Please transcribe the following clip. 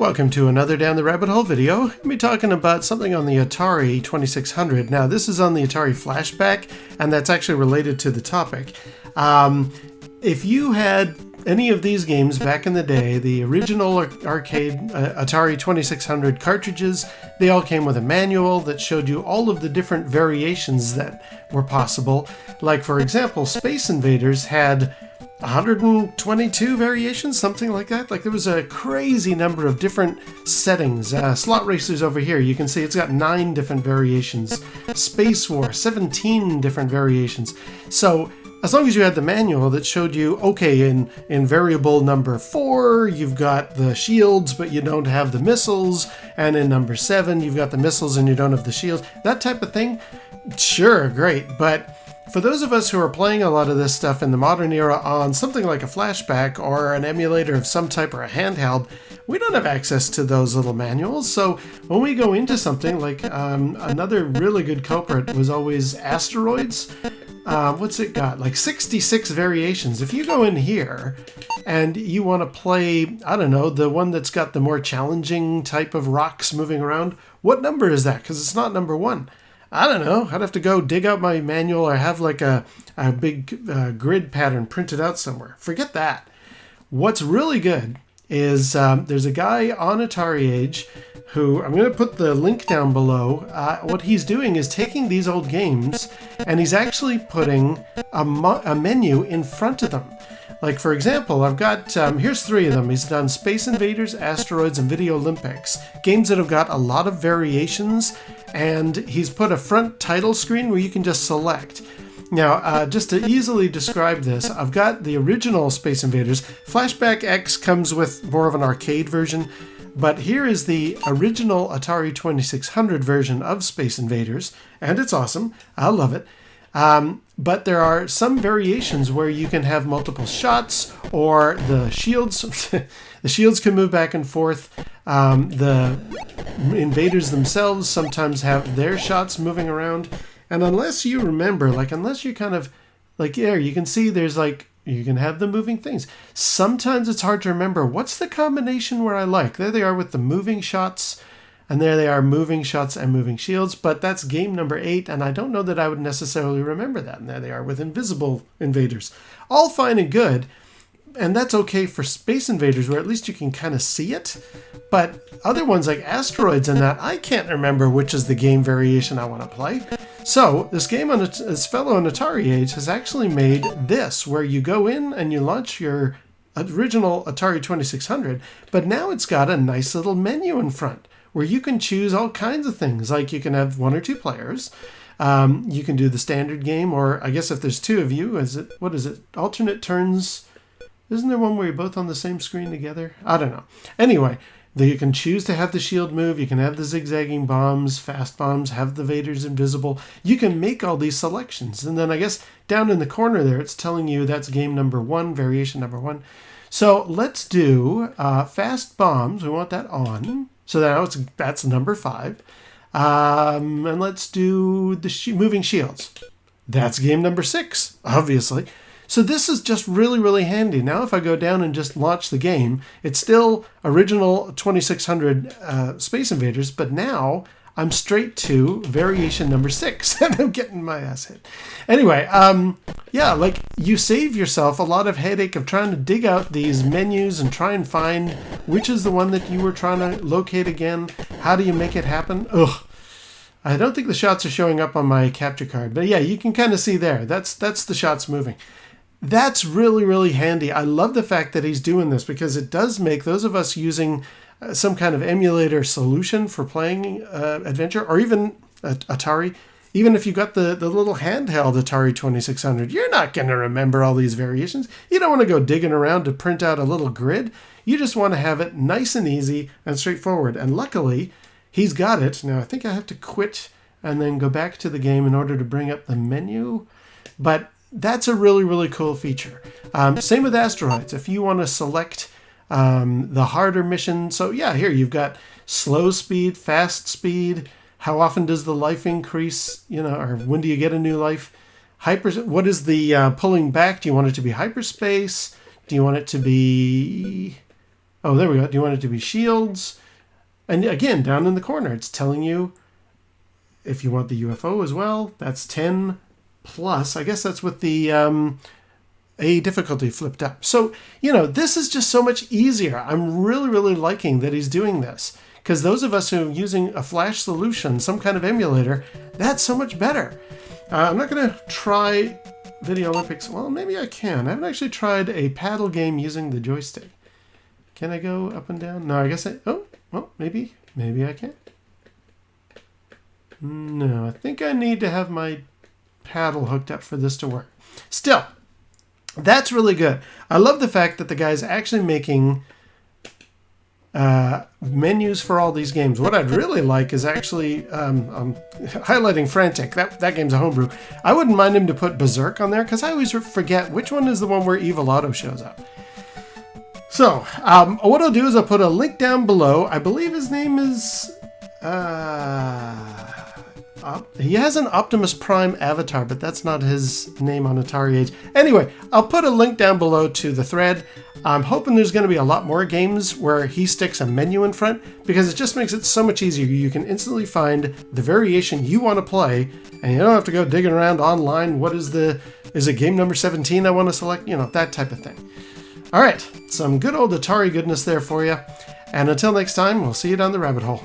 Welcome to another Down the Rabbit Hole video. I'll be talking about something on the Atari 2600. Now this is on the Atari Flashback, and that's actually related to the topic. If you had any of these games back in the day, the original arcade Atari 2600 cartridges, they all came with a manual that showed you all of the different variations that were possible. Like for example, Space Invaders had 122 variations, something like that. Like there was a crazy number of different settings. Slot Racers over here, you can see it's got 9 different variations. Space War, 17 different variations. So as long as you had the manual that showed you, okay, in variable number 4, you've got the shields, but you don't have the missiles. And in number 7, you've got the missiles and you don't have the shields. That type of thing, sure, great. But for those of us who are playing a lot of this stuff in the modern era on something like a flashback or an emulator of some type or a handheld, we don't have access to those little manuals. So when we go into something like another really good culprit was always Asteroids. What's it got? Like 66 variations. If you go in here and you want to play, I don't know, the one that's got the more challenging type of rocks moving around, what number is that? Because it's not number 1. I don't know. I'd have to go dig out my manual or have like a big grid pattern printed out somewhere. Forget that. What's really good is there's a guy on AtariAge who, I'm going to put the link down below. What he's doing is taking these old games and he's actually putting a menu in front of them. Like for example, I've got, here's 3 of them. He's done Space Invaders, Asteroids, and Video Olympics. Games that have got a lot of variations, and he's put a front title screen where you can just select. Now, just to easily describe this, I've got the original Space Invaders. Flashback X comes with more of an arcade version, but here is the original Atari 2600 version of Space Invaders, and it's awesome. I love it. But there are some variations where you can have multiple shots, or the shields the shields can move back and forth. The invaders themselves sometimes have their shots moving around. And unless you remember, like unless you kind of, like there, you can see there's like, you can have the moving things. Sometimes it's hard to remember what's the combination where I like. There they are with the moving shots. And there they are, moving shots and moving shields, but that's game number 8, and I don't know that I would necessarily remember that. And there they are with invisible invaders. All fine and good, and that's okay for Space Invaders, where at least you can kind of see it. But other ones like Asteroids and that, I can't remember which is the game variation I want to play. So this fellow on AtariAge has actually made this, where you go in and you launch your original Atari 2600, but now it's got a nice little menu in front, where you can choose all kinds of things. Like you can have 1 or 2 players. You can do the standard game, or I guess if there's 2 of you, what is it? Alternate turns. Isn't there one where you're both on the same screen together? I don't know. Anyway, you can choose to have the shield move. You can have the zigzagging bombs, fast bombs, have the Invaders invisible. You can make all these selections. And then I guess down in the corner there, it's telling you that's game number 1, variation number 1. So let's do fast bombs. We want that on. So now that's number 5. And let's do the moving shields. That's game number 6, obviously. So this is just really, really handy. Now if I go down and just launch the game, it's still original 2600 Space Invaders, but now I'm straight to variation number 6, and I'm getting my ass hit. Anyway, yeah, like you save yourself a lot of headache of trying to dig out these menus and try and find which is the one that you were trying to locate again. How do you make it happen? Ugh. I don't think the shots are showing up on my capture card, but yeah, you can kind of see there. That's the shots moving. That's really, really handy. I love the fact that he's doing this, because it does make those of us using some kind of emulator solution for playing Adventure, or even Atari. Even if you got the little handheld Atari 2600, you're not going to remember all these variations. You don't want to go digging around to print out a little grid. You just want to have it nice and easy and straightforward. And luckily, he's got it. Now, I think I have to quit and then go back to the game in order to bring up the menu. But that's a really, really cool feature. Same with Asteroids. If you want to select the harder mission. So yeah, here you've got slow speed, fast speed. How often does the life increase? Or when do you get a new life? What is the pulling back? Do you want it to be hyperspace? Do you want it to be Oh, there we go. Do you want it to be shields? And again, down in the corner, it's telling you if you want the UFO as well. That's 10 plus. I guess that's with the A difficulty flipped up. So, you know, this is just so much easier. I'm really, really liking that he's doing this. Because those of us who are using a Flash solution, some kind of emulator, that's so much better. I'm not going to try Video Olympics. Well, maybe I can. I haven't actually tried a paddle game using the joystick. Can I go up and down? No, I guess oh, well, maybe I can. No, I think I need to have my paddle hooked up for this to work. Still, that's really good. I love the fact that the guy's actually making menus for all these games. What I'd really like is actually highlighting Frantic. That game's a homebrew. I wouldn't mind him to put Berserk on there because I always forget which one is the one where Evil Otto shows up. So, what I'll do is I'll put a link down below. I believe his name is... he has an Optimus Prime avatar, but that's not his name on AtariAge. Anyway, I'll put a link down below to the thread. I'm hoping there's going to be a lot more games where he sticks a menu in front, because it just makes it so much easier. You can instantly find the variation you want to play, and you don't have to go digging around online. Is it game number 17 I want to select? You know, that type of thing. All right, some good old Atari goodness there for you. And until next time, we'll see you down the rabbit hole.